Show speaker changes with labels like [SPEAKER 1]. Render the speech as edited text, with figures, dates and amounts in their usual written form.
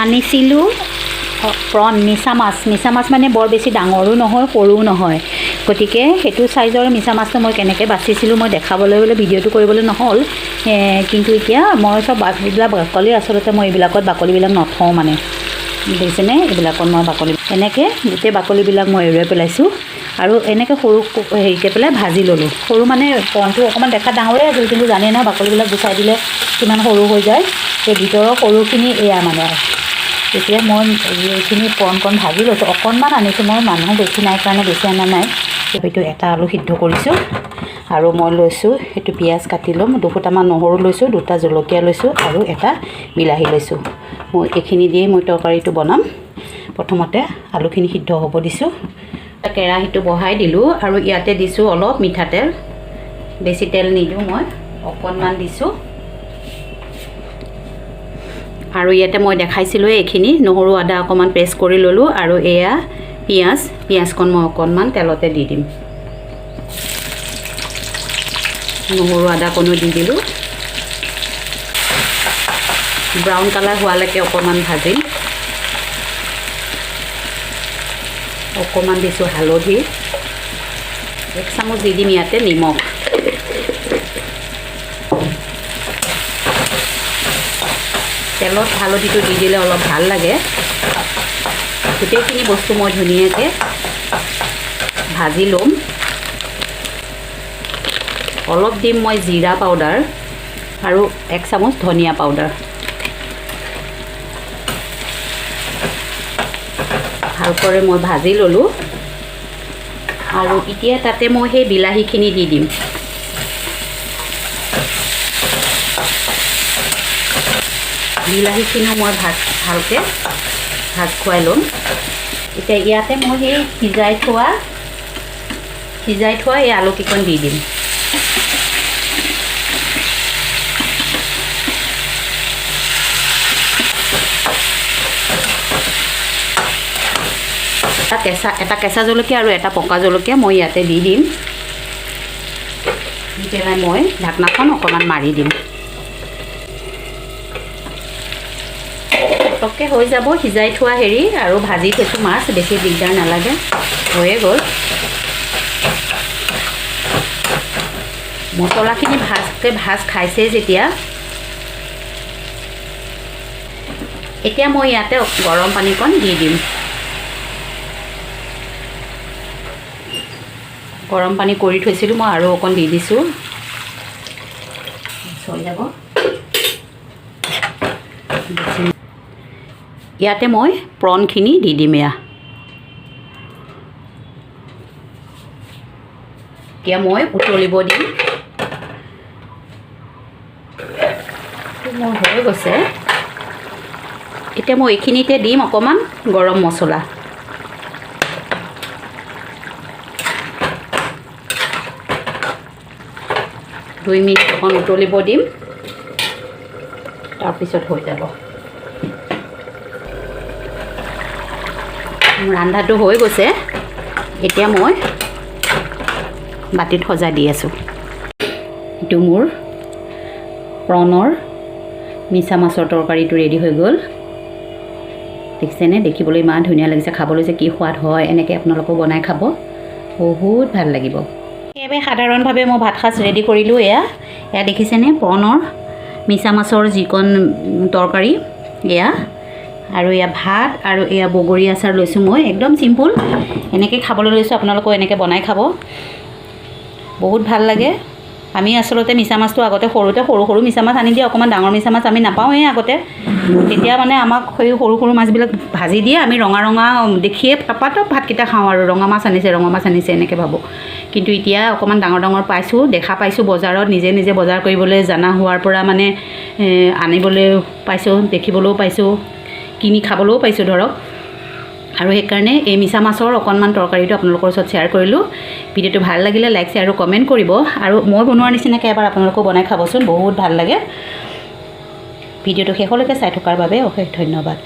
[SPEAKER 1] আনিছিলোঁ প্ৰন মিছা মাছ মানে বৰ বেছি ডাঙৰো নহয় সৰুও নহয়, গতিকে সেইটো চাইজৰ মিছা মাছটো মই কেনেকৈ বাচিছিলোঁ মই দেখাবলৈ গ'লে ভিডিঅ'টো কৰিবলৈ নহ'ল, কিন্তু এতিয়া মই চব এইবিলাক বাকলি আচলতে মই এইবিলাকত বাকলিবিলাক নথওঁ মানে, দেখিছেনে? এইবিলাকত মই বাকলি এনেকৈ গোটেই বাকলিবিলাক মই এৰুৱাই পেলাইছোঁ আৰু এনেকৈ সৰু হেৰিকৈ পেলাই ভাজি ল'লোঁ। সৰু মানে প্ৰনটো অকণমান দেখাত ডাঙৰেই আছিল, কিন্তু জানেই নহয় বাকলিবিলাক গুচাই দিলে কিমান সৰু হৈ যায়, সেই ভিতৰৰ সৰুখিনি এয়া মানে। এতিয়া মই এইখিনি প্ৰন ভাজি লৈছোঁ, অকণমান আনিছোঁ মই, মানুহ বেছি নাই কাৰণে বেছি অনা নাই। সেইটো এটা আলু সিদ্ধ কৰিছোঁ আৰু মই লৈছোঁ সেইটো পিঁয়াজ কাটি ল'ম, দুফুটামান নহৰু লৈছোঁ, দুটা জলকীয়া লৈছোঁ আৰু এটা বিলাহী লৈছোঁ। মই এইখিনি দিয়েই মই তৰকাৰীটো বনাম। প্ৰথমতে আলুখিনি সিদ্ধ হ'ব দিছোঁ, কেৰাহীটো বহাই দিলোঁ আৰু ইয়াতে দিছোঁ অলপ মিঠাতেল, বেছি তেল নিদিওঁ মই, অকণমান দিছোঁ। আৰু ইয়াতে মই দেখাইছিলোঁ এইখিনি নহৰু আদা অকণমান পেষ্ট কৰি ল'লোঁ আৰু এয়া পিঁয়াজকণ মই অকণমান তেলতে দি দিম। নহৰু আদাকণো দি দিলোঁ, ব্ৰাউন কালাৰ হোৱালৈকে অকণমান ভাজিম। অকণমান দিছোঁ হালধি, 1 চামুচ দি দিম ইয়াতে নিমখ। তেলত হালধিটো দি দিলে অলপ ভাল লাগে। গোটেইখিনি বস্তু মই ধুনীয়াকৈ ভাজি ল'ম। অলপ দিম মই জিৰা পাউডাৰ আৰু 1 চামুচ ধনিয়া পাউডাৰ। ভালকৈ মই ভাজি ল'লোঁ আৰু এতিয়া তাতে মই সেই বিলাহীখিনি দি দিম। বিলাহীখিনিও মই ভালকৈ ভাজ খুৱাই ল'ম। এতিয়া ইয়াতে মই সেই সিজাই থোৱা এই আলুকেইকণ দি দিম। এটা কেঁচা জলকীয়া আৰু এটা পকা জলকীয়া মই ইয়াতে দি দিম। দি পেলাই মই ঢাকনাখন অকণমান মাৰি দিম। পটককৈ হৈ যাব, সিজাই থোৱা হেৰি আৰু ভাজি থৈছোঁ মাছ, বেছি দিগদাৰ নালাগে, হৈয়ে গ'ল। মছলাখিনি ভাজ খাইছে যেতিয়া, এতিয়া মই ইয়াতে গৰম পানীকণ দি দিম। গৰম পানী কৰি থৈছিলোঁ মই আৰু অকণ দি দিছোঁ, হৈ যাব। ইয়াতে মই প্ৰনখিনি দি দিম। এতিয়া মই উতলিব দিম। মোৰ হৈ গৈছে, এতিয়া মই এইখিনিতে দিম অকণমান গৰম মছলা। দুই মিনিট অকণ উতলিব দিম, তাৰপিছত হৈ যাব। ৰান্ধাটো হৈ গৈছে, এতিয়া মই বাতিত সজাই দি আছোঁ। এইটো মোৰ প্ৰনৰ মিছা মাছৰ তৰকাৰীটো ৰেডি হৈ গ'ল। দেখিছেনে? দেখিবলৈ ইমান ধুনীয়া লাগিছে, খাবলৈ যে কি সোৱাদ হয়। এনেকৈ আপোনালোকেও বনাই খাব, বহুত ভাল লাগিব। সেইবাবে সাধাৰণভাৱে মই ভাত সাজ ৰেডি কৰিলোঁ। এয়া দেখিছেনে? প্ৰনৰ মিছা মাছৰ যিকণ তৰকাৰী, এয়া আৰু এয়া ভাত আৰু এয়া বগৰী আচাৰ লৈছোঁ মই, একদম চিম্পুল। এনেকৈ খাবলৈ লৈছোঁ, আপোনালোকেও এনেকৈ বনাই খাব, বহুত ভাল লাগে। আমি আচলতে মিছা মাছটো আগতে সৰু মিছা মাছ আনি দিয়ে, অকণমান ডাঙৰ মিছা মাছ আমি নাপাওঁৱেই আগতে। তেতিয়া মানে আমাক সেই সৰু মাছবিলাক ভাজি দিয়ে, আমি ৰঙা দেখিয়ে পাপাতক ভাতকেইটা খাওঁ আৰু ৰঙা মাছ আনিছে এনেকৈ ভাবোঁ। কিন্তু এতিয়া অকণমান ডাঙৰ পাইছোঁ, দেখা পাইছোঁ বজাৰত, নিজে বজাৰ কৰিবলৈ জনা হোৱাৰ পৰা মানে আনিবলৈ পাইছোঁ, দেখিবলৈও পাইছোঁ, কিনি খাবলৈও পাইছোঁ ধৰক। আৰু সেইকাৰণে এই মিছা মাছৰ অকণমান তৰকাৰীটো আপোনালোকৰ ওচৰত শ্বেয়াৰ কৰিলোঁ। ভিডিঅ'টো ভাল লাগিলে লাইক শ্বেয়াৰ আৰু কমেণ্ট কৰিব, আৰু মই বনোৱাৰ নিচিনাকৈ এবাৰ আপোনালোকেও বনাই খাবচোন, বহুত ভাল লাগে। ভিডিঅ'টো শেষলৈকে চাই থকাৰ বাবে অশেষ ধন্যবাদ।